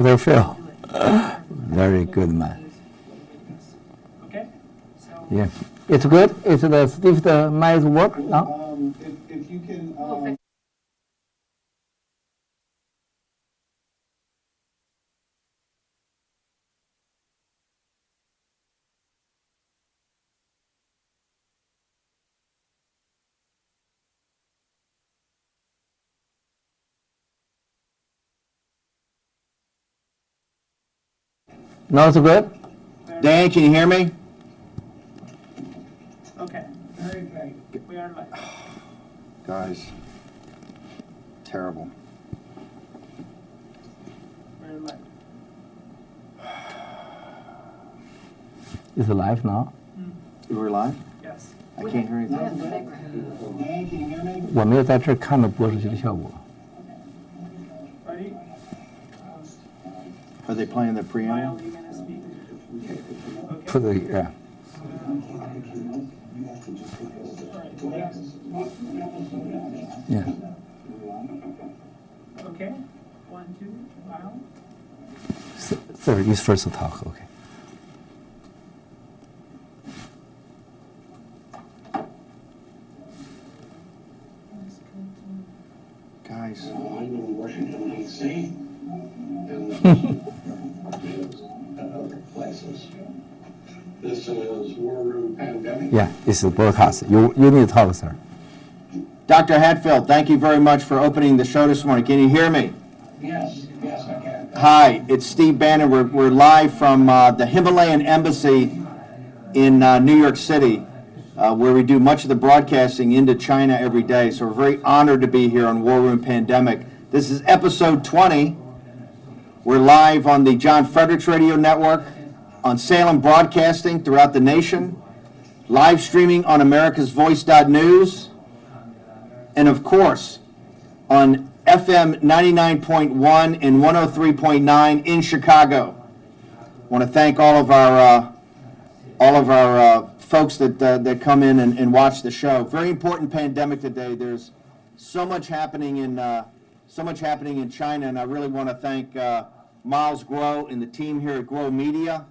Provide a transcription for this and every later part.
Dr. Phil. Very good man. Okay. So Yeah. It's good? Is the Steve the mic work now? If you can. No, it's good? Dan, can you hear me? okay. Very great. We are live. Guys, terrible. We're live. Is it live now? We're live? Yes. I can't hear anything. Dan, can you hear me? 我没有在这儿看到播出去的效果。 Ready? Are they playing the preamble? Miles, you gonna speak? Okay. Put the, yeah. Yeah. Okay. 1, 2, Miles. Third is first talk, okay. Guys, I'm in Washington, D.C. and other places. This is War Room Pandemic. Yeah, it's a broadcast. You need to talk, sir. Dr. Hatfield, thank you very much for opening the show this morning. Can you hear me? Yes, I can. Hi, it's Steve Bannon. We're live from the Himalayan Embassy in New York City, where we do much of the broadcasting into China every day. So we're very honored to be here on War Room Pandemic. This is episode 20. We're live on the John Fredericks Radio Network, on Salem Broadcasting throughout the nation, live streaming on americasvoice.news, and of course, on FM 99.1 and 103.9 in Chicago. I want to thank all of our folks that come in and watch the show. Very important pandemic today. There's so much happening in China, and I really want to thank Miles Grow and the team here at Grow Media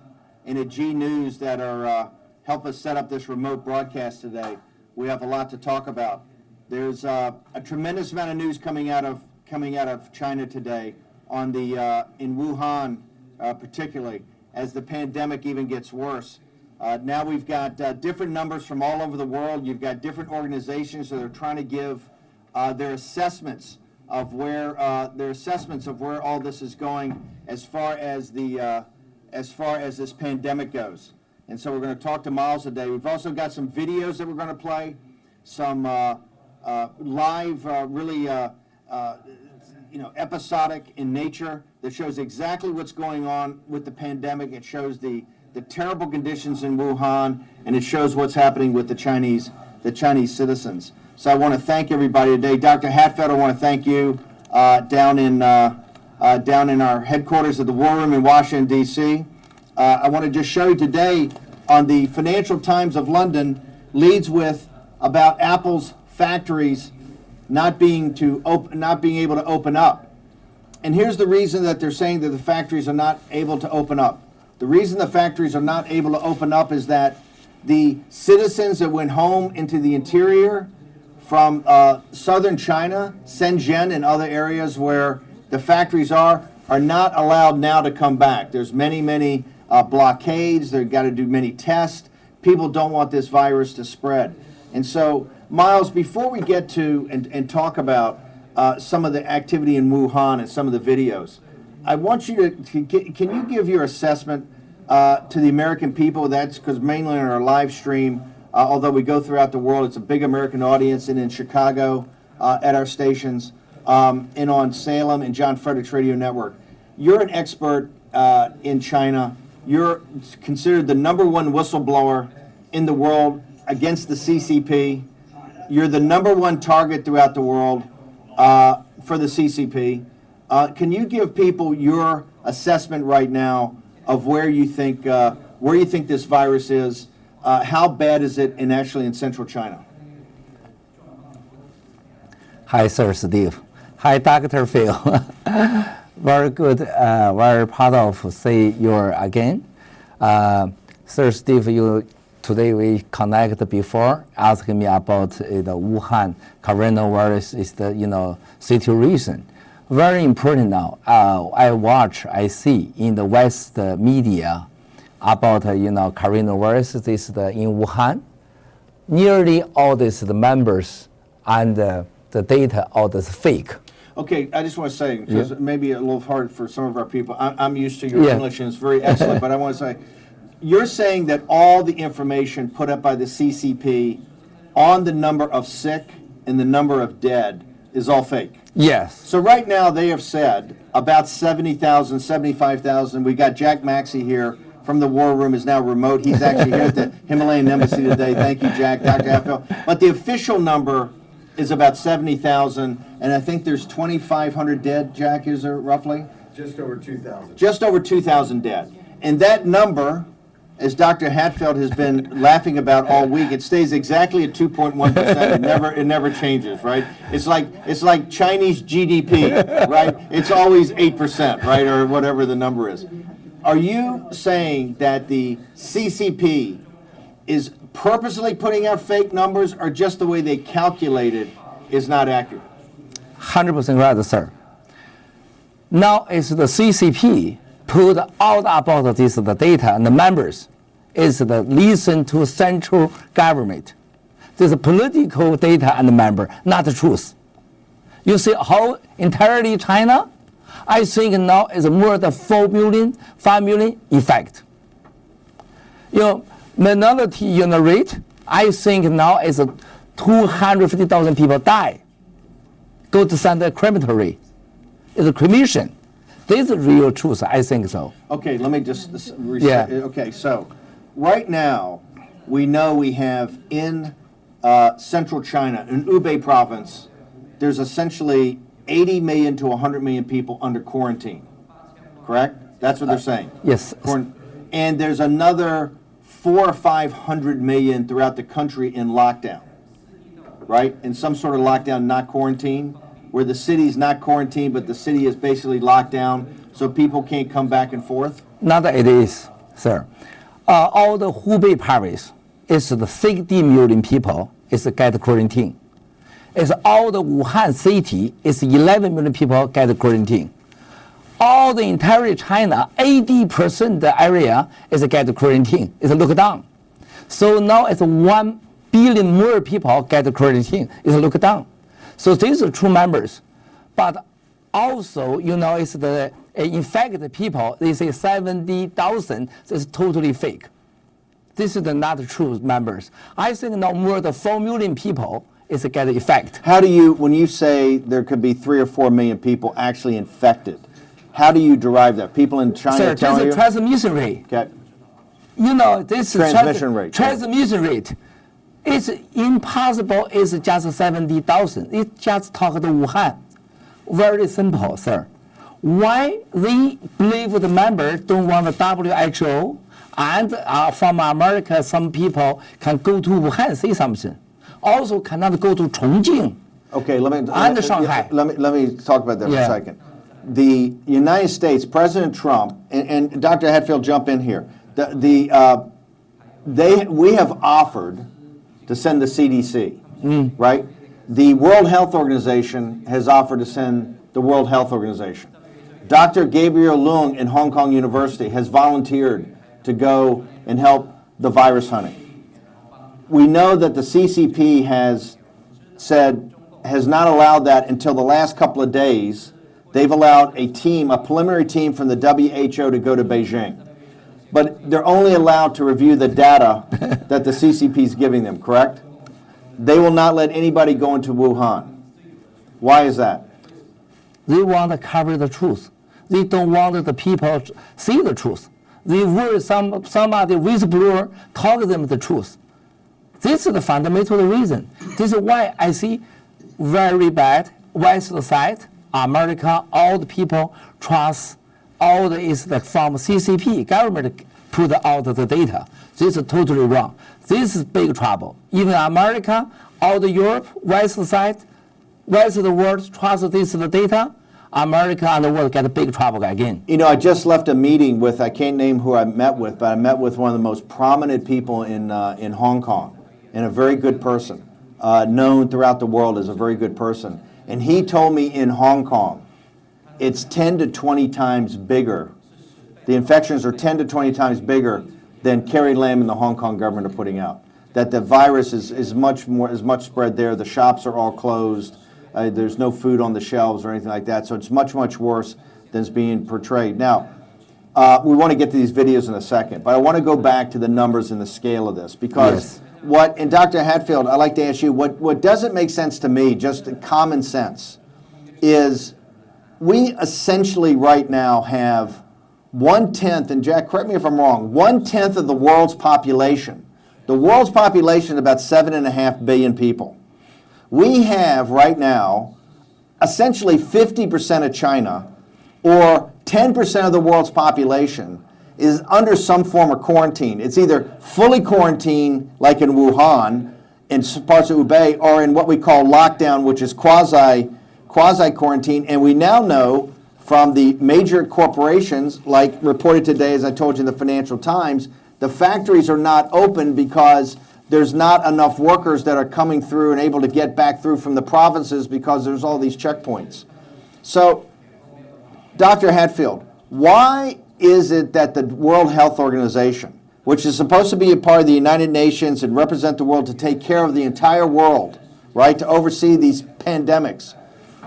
and at G News that are help us set up this remote broadcast today. We have a lot to talk about. There's a tremendous amount of news coming out of China today on the in Wuhan, particularly as the pandemic even gets worse. Now we've got different numbers from all over the world. You've got different organizations that are trying to give their assessments of where all this is going as far as this pandemic goes. And so we're going to talk to Miles today. We've also got some videos that we're going to play, some live, really episodic in nature that shows exactly what's going on with the pandemic. It shows the terrible conditions in Wuhan, and it shows what's happening with the Chinese citizens. So I want to thank everybody today. Dr. Hatfield, I want to thank you down in our headquarters at the War Room in Washington, D.C. I want to just show you today on the Financial Times of London leads with about Apple's factories not being able to open up. And here's the reason that they're saying that the factories are not able to open up. The reason the factories are not able to open up is that the citizens that went home into the interior from southern China, Shenzhen, and other areas where the factories are not allowed now to come back. There's many blockades. They've got to do many tests. People don't want this virus to spread. And so, Miles, before we get to and talk about some of the activity in Wuhan and some of the videos, I want you to can you give your assessment to the American people? That's because mainly on our live stream, although we go throughout the world, it's a big American audience, and in Chicago at our stations, and on Salem and John Fredericks Radio Network. You're an expert in China. You're considered the #1 whistleblower in the world against the CCP. You're the #1 target throughout the world for the CCP. Can you give people your assessment right now of where you think this virus is? How bad is it actually in central China? Hi, Sir Steve. Hi, Dr. Phil. Very good. Very proud of say your again. Sir Steve, today we connected before asking me about the Wuhan coronavirus is the situation. Very important now. I see in the West media about coronavirus. This in Wuhan. Nearly all these the members and the data all this fake. Okay, I just want to say, because maybe a little hard for some of our people, I'm used to your Yeah. English and it's very excellent, but I want to say, you're saying that all the information put up by the CCP on the number of sick and the number of dead is all fake. Yes. So right now they have said about 70,000, 75,000. We got Jack Maxey here from the War Room, is now remote. He's actually here at the Himalayan Embassy today. Thank you, Jack, Dr. Hatfield. But the official number is about 70,000, and I think there's 2,500 dead, Jack, is there roughly? Just over 2,000. Just over 2,000 dead. And that number, as Dr. Hatfield has been laughing about all week, it stays exactly at 2.1%. It never changes, right? It's like Chinese GDP, right? It's always 8%, right, or whatever the number is. Are you saying that the CCP is purposely putting out fake numbers, or just the way they calculate it is not accurate? 100% right, sir. Now it's the CCP put out about this the data and the members is the listen to central government. This is political data and the member, not the truth. You see how entirely China, I think now is more than 4 million, 5 million effect. Minority rate, I think now is 250,000 people die. Go to send a crematory. It's a cremation. This is real truth, I think so. Okay, let me just reset. Yeah. Okay, so right now we know we have in central China, in Hubei province, there's essentially 80 million to 100 million people under quarantine, correct? That's what they're saying. Yes. And there's another 400 or 500 million throughout the country in lockdown, right? In some sort of lockdown, not quarantine, where the city's not quarantined, but the city is basically locked down, so people can't come back and forth? Not that it is, sir. All the Hubei province is the 60 million people is get quarantine. It's all the Wuhan city is 11 million people get quarantine. All the entire China, 80% the area is get quarantine, is lockdown. So now it's 1 billion more people get quarantine, is lockdown. So these are true numbers. But also, it's the infected people, they say 70,000, this is totally fake. This is not true numbers. I think now more than 4 million people is get effect. How do you, when you say there could be 3 or 4 million people actually infected, how do you derive that? People in China Sir, tell this you? is transmission rate. Okay. This Transmission rate. Transmission rate. It's impossible. It's just 70,000. It just talk to Wuhan. Very simple, sir. Why they believe the member don't want the WHO and from America some people can go to Wuhan say something. Also cannot go to Chongqing. Okay, let Shanghai. me talk about that for Yeah. a second. The United States, President Trump, and Dr. Hatfield, jump in here. We have offered to send the CDC, right? The World Health Organization has offered to send the World Health Organization. Dr. Gabriel Leung in Hong Kong University has volunteered to go and help the virus hunting. We know that the CCP has not allowed that until the last couple of days. They've allowed a preliminary team from the WHO to go to Beijing. But they're only allowed to review the data that the CCP is giving them, correct? They will not let anybody go into Wuhan. Why is that? They want to cover the truth. They don't want the people to see the truth. They worry somebody whistleblower tell them the truth. This is the fundamental reason. This is why I see very bad West side, America, all the people trust all the is the from CCP government put out the data. This is totally wrong. This is big trouble. Even America, all the Europe, West side, rest of the world trust this the data. America and the world get big trouble again. You know, I just left a meeting with, I can't name who I met with, but I met with one of the most prominent people in Hong Kong, and a very good person, known throughout the world as a very good person. And he told me in Hong Kong, it's 10 to 20 times bigger. The infections are 10 to 20 times bigger than Carrie Lam and the Hong Kong government are putting out. That the virus is much spread there. The shops are all closed. There's no food on the shelves or anything like that. So it's much, much worse than it's being portrayed. Now, we want to get to these videos in a second, but I want to go back to the numbers and the scale of this, because and Dr. Hatfield, I'd like to ask you, what doesn't make sense to me, just common sense, is we essentially right now have 1/10, and Jack, correct me if I'm wrong, 1/10 of the world's population. The world's population is about 7.5 billion people. We have right now essentially 50% of China, or 10% of the world's population, is under some form of quarantine. It's either fully quarantined, like in Wuhan, in parts of Hubei, or in what we call lockdown, which is quasi-quarantine. And we now know from the major corporations, like reported today, as I told you in the Financial Times, the factories are not open because there's not enough workers that are coming through and able to get back through from the provinces because there's all these checkpoints. So, Dr. Hatfield, why is it that the World Health Organization, which is supposed to be a part of the United Nations and represent the world to take care of the entire world, right, to oversee these pandemics,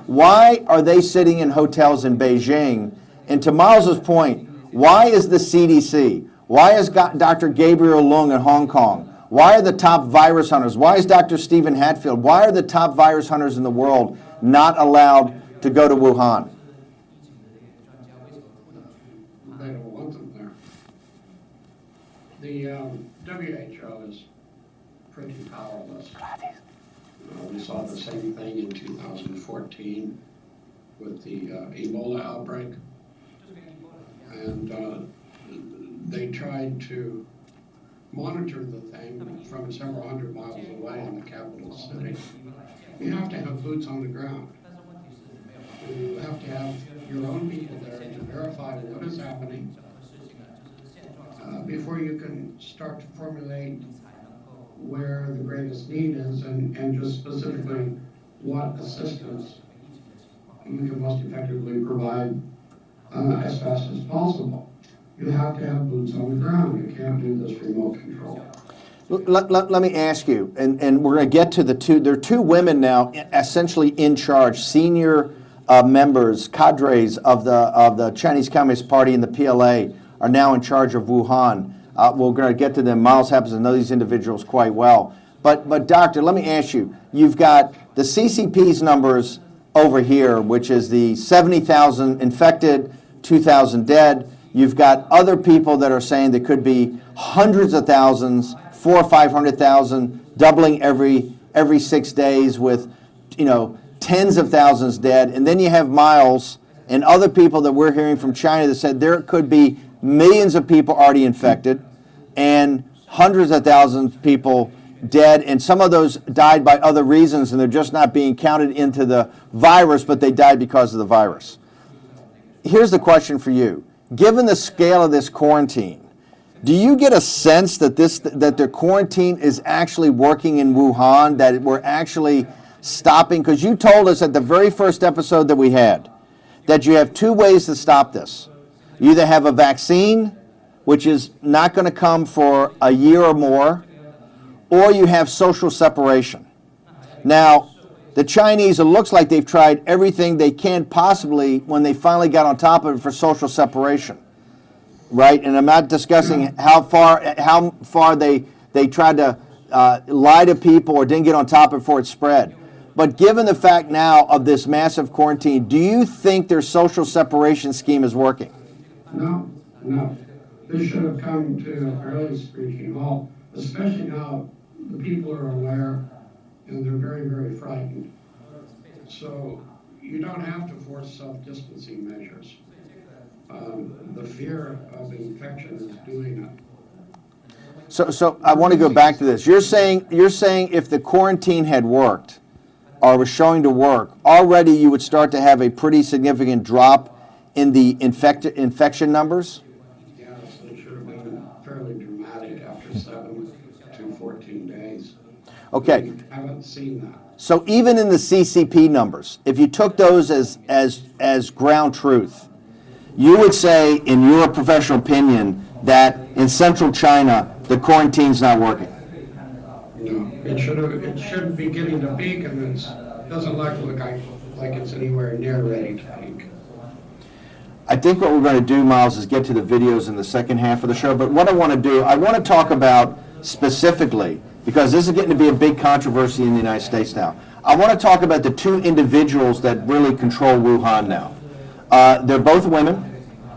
why are they sitting in hotels in Beijing? And to Miles's point, why is the CDC, why is Dr. Gabriel Leung in Hong Kong, why are the top virus hunters, why is Dr. Stephen Hatfield, why are the top virus hunters in the world not allowed to go to Wuhan? They don't want them there. The WHO is pretty powerless. We saw the same thing in 2014 with the Ebola outbreak. And they tried to monitor the thing from several hundred miles away in the capital city. You have to have boots on the ground. You have to have your own people there to verify what is happening before you can start to formulate where the greatest need is and just specifically what assistance you can most effectively provide as fast as possible. You have to have boots on the ground. You can't do this remote control. Let me ask you, and we're going to get to there are two women now essentially in charge, senior members, cadres of the Chinese Communist Party and the PLA are now in charge of Wuhan. We're going to get to them. Miles happens to know these individuals quite well. But doctor, let me ask you, you've got the CCP's numbers over here, which is the 70,000 infected, 2,000 dead. You've got other people that are saying there could be hundreds of thousands, 400,000 or 500,000, doubling every 6 days, with, you know, tens of thousands dead. And then you have Miles and other people that we're hearing from China that said there could be millions of people already infected and hundreds of thousands of people dead, and some of those died by other reasons and they're just not being counted into the virus, but they died because of the virus. Here's the question for you. Given the scale of this quarantine, do you get a sense that the quarantine is actually working in Wuhan, that we're actually stopping? Because you told us at the very first episode that we had that you have two ways to stop this. You either have a vaccine, which is not going to come for a year or more, or you have social separation. Now, the Chinese, it looks like they've tried everything they can possibly when they finally got on top of it for social separation, right? And I'm not discussing how far they tried to lie to people or didn't get on top of it before it spread. But given the fact now of this massive quarantine, do you think their social separation scheme is working? No. This should have come to a fairly screeching halt, especially now the people are aware and they're very, very frightened. So you don't have to force self-distancing measures. The fear of infection is doing it. So I want to go back to this. You're saying if the quarantine had worked, are showing to work, already you would start to have a pretty significant drop in the infection numbers? Yes, it should have been fairly dramatic after 7 to 14 days. Okay. We haven't seen that. So even in the CCP numbers, if you took those as ground truth, you would say, in your professional opinion, that in central China, the quarantine's not working. No, it shouldn't be getting to peak, and it doesn't look like it's anywhere near ready to peak. I think what we're going to do, Miles, is get to the videos in the second half of the show. But what I want to do, I want to talk about specifically, because this is getting to be a big controversy in the United States now. I want to talk about the two individuals that really control Wuhan now. They're both women.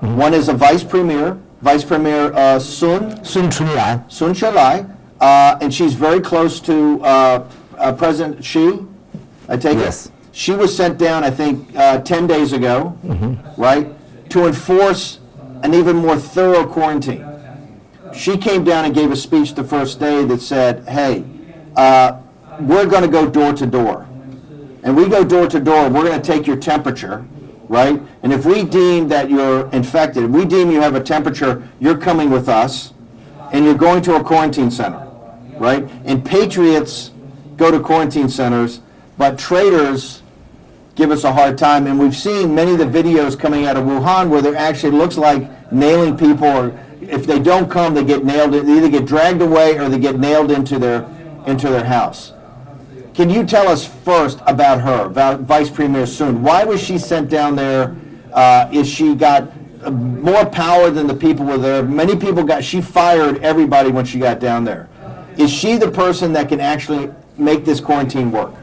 One is a vice premier Sun Chulai, and she's very close to President Xi, I take Yes. it? She was sent down, I think, 10 days ago, right, to enforce an even more thorough quarantine. She came down and gave a speech the first day that said, hey, we're going to go door to door. And we go door to door, we're going to take your temperature, right? And if we deem that you're infected, if we deem you have a temperature, you're coming with us, and you're going to a quarantine center, right? And patriots go to quarantine centers, but traitors give us a hard time. And we've seen many of the videos coming out of Wuhan where there actually looks like nailing people, or if they don't come, they get nailed. They either get dragged away or they get nailed into their house. Can you tell us first about her, about Vice Premier Sun? Why was she sent down there? Is she got more power than the people were there? Many people she fired everybody when she got down there. Is she the person that can actually make this quarantine work?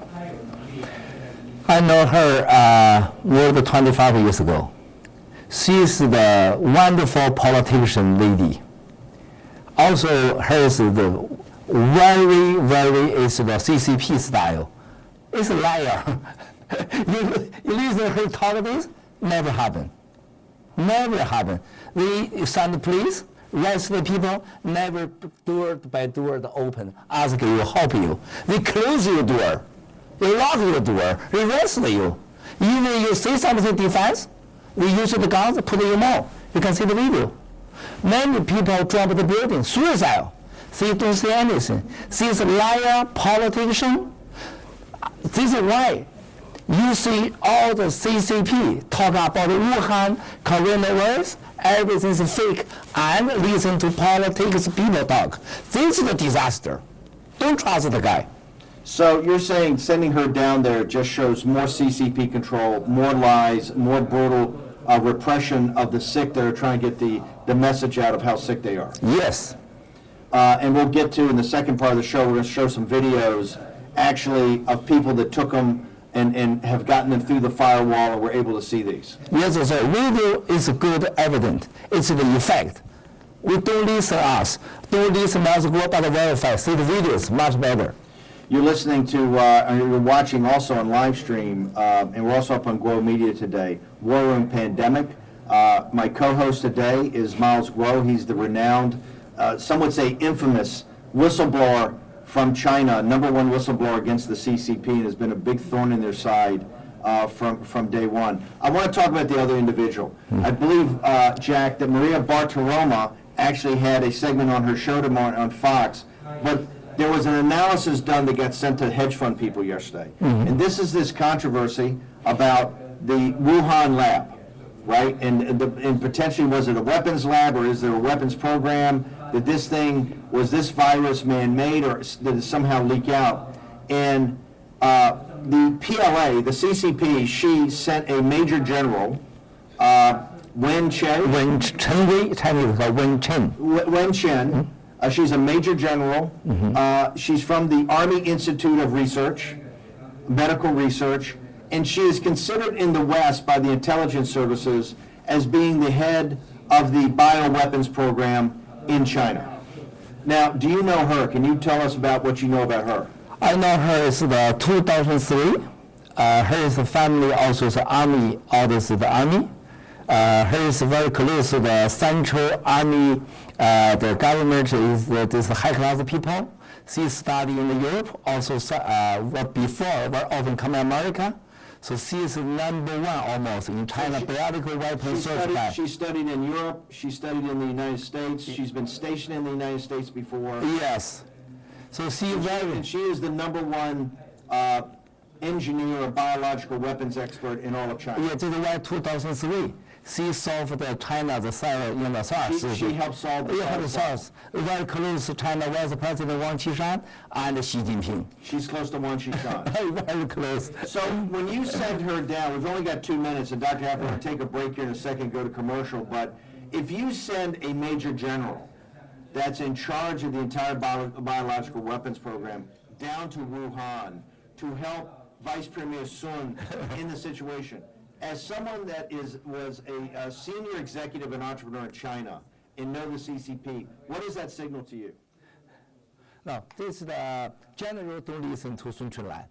I know her more than 25 years ago. She's the wonderful politician lady. Also, hers is the very is the CCP style. It's a liar. you listen to her talk this, never happen. Never happen. They send the police, arrest the people, never door by door open, ask you, help you. They close your door. They lock your door, they arrest you. Even you say something defense, they use the guns, put in your mouth. You can see the video. Many people drop the building, suicide. They don't say anything. She's a liar, politician. This is why you see all the CCP talk about Wuhan, coronavirus, everything is fake, and listen to politics people talk. This is a disaster. Don't trust the guy. So you're saying sending her down there just shows more CCP control, more lies, more brutal repression of the sick that are trying to get the message out of how sick they are. Yes. And we'll get to, in the second part of the show, we're going to show some videos actually of people that took them and have gotten them through the firewall, and we're able to see these. Yes, sir. Video is good evidence. It's the effect. We don't listen us. Don't listen us go but verify. See the videos much better. You're listening to, and you're watching also on live stream, and we're also up on Guo Media today, War Room Pandemic. My co-host today is Miles Guo. He's the renowned, some would say infamous, whistleblower from China, #1 whistleblower against the CCP, and has been a big thorn in their side from day one. I want to talk about the other individual. I believe, Jack, that Maria Bartiromo actually had a segment on her show tomorrow on Fox, but there was an analysis done that got sent to hedge fund people yesterday. And this is this controversy about the Wuhan lab, right? And potentially, was it a weapons lab, or is there a weapons program? That this thing, was this virus man-made, or did it somehow leak out? And the PLA, the CCP, she sent a major general, Wen Chen. Wen Chen, Chinese called Wen Chen. Wen Chen. She's a major general. She's from the Army Institute of Research, medical research, and she is considered in the West by the intelligence services as being the head of the bioweapons program in China. Now, do you know her? Can you tell us about what you know about her? I know her is the 2003. Her is the family also is the army, all this is the army. Her is very close to the Central Army. The government is this high class people. She studied in Europe, also before were often come to America. So she is number one almost in China biological weapon research. She studied in Europe, she studied in the United States, she's been stationed in the United States before. Yes. So she very. And she is the number one engineer or biological weapons expert in all of China. Yeah, this is why 2003. She solved the China, the SARS. She helped solve the SARS. Very close to China Vice President Wang Qishan and Xi Jinping. She's close to Wang Qishan. Very close. So when you send her down, we've only got 2 minutes, and Dr. Hafner will take a break here in a second, go to commercial, but if you send a major general that's in charge of the entire biological weapons program down to Wuhan to help Vice Premier Sun in the situation, as someone that was a senior executive and entrepreneur in China and know the CCP, what does that signal to you? No, this is the general don't listen to Sun Chunlan.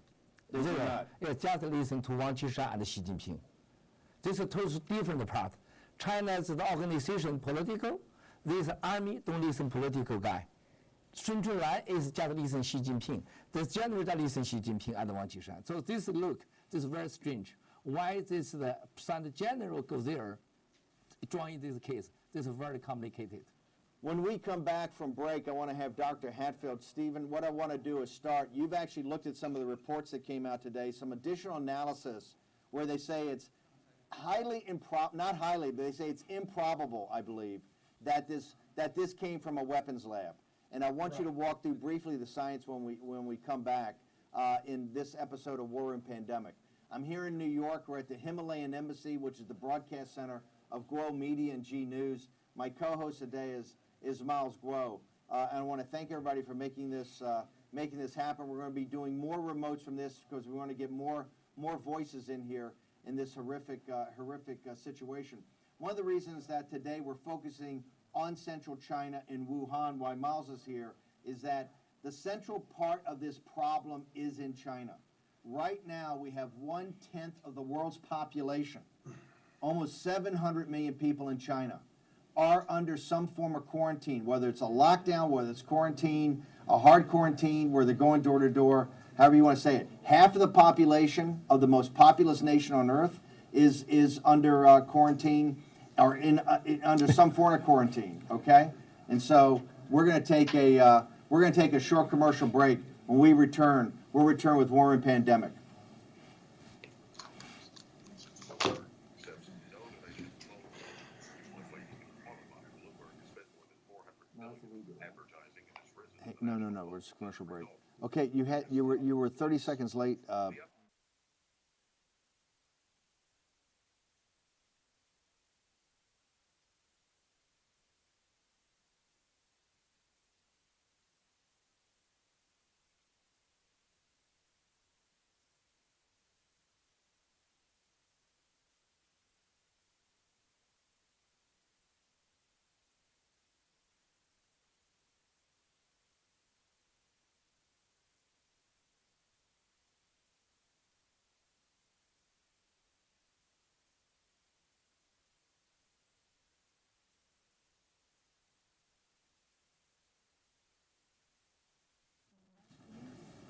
They do not. Yeah, just listen to Wang Qishan and Xi Jinping. This is a totally different part. China is the organization political. This army don't listen political guy. Sun Chunlan is just listen Xi Jinping. The general just listen Xi Jinping and Wang Qishan. So this is very strange. Why this the Sun General goes there, join this case? This is very complicated. When we come back from break, I want to have Dr. Hatfield. Stephen, what I want to do is start. You've actually looked at some of the reports that came out today, some additional analysis where they say it's not highly, but they say it's improbable, I believe, that this came from a weapons lab. And I want you to walk through briefly the science when we come back in this episode of War Room Pandemic. I'm here in New York. We're at the Himalayan Embassy, which is the broadcast center of Guo Media and G News. My co-host today is Miles Guo. And I want to thank everybody for making this happen. We're going to be doing more remotes from this because we want to get more voices in here in this horrific situation. One of the reasons that today we're focusing on central China in Wuhan, why Miles is here, is that the central part of this problem is in China. Right now, we have 1/10 of the world's population, almost 700 million people in China, are under some form of quarantine, whether it's a lockdown, whether it's quarantine, a hard quarantine, where they're going door to door, however you want to say it. Half of the population of the most populous nation on earth is under quarantine or under some form of quarantine. Okay, and so we're going to take a short commercial break. When we return, we'll return with War Room Pandemic. Hey, no, we're just commercial break. Okay, you were 30 seconds late.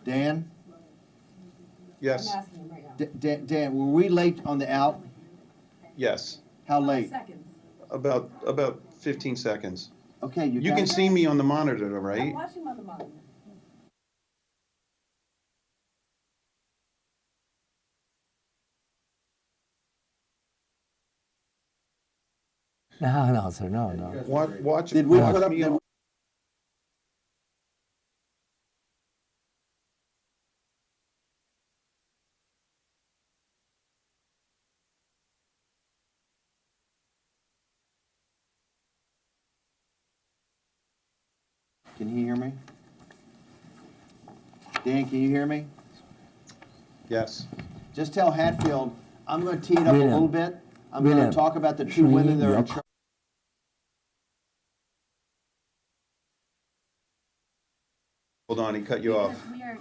Dan? Yes. I'm asking him right now. Dan, were we late on the out? Yes. How 5 late? seconds. About 15 seconds. Okay, You can see me on the monitor, I'm right? watching him on the monitor. No, sir, no. Watch. Did we watch put up me the? on- Can he hear me? Dan, can you hear me? Yes. Just tell Hatfield, I'm going to tee it up a little bit. I'm going William, to talk about the two women that are in charge. Hold on, he cut you off. Because we are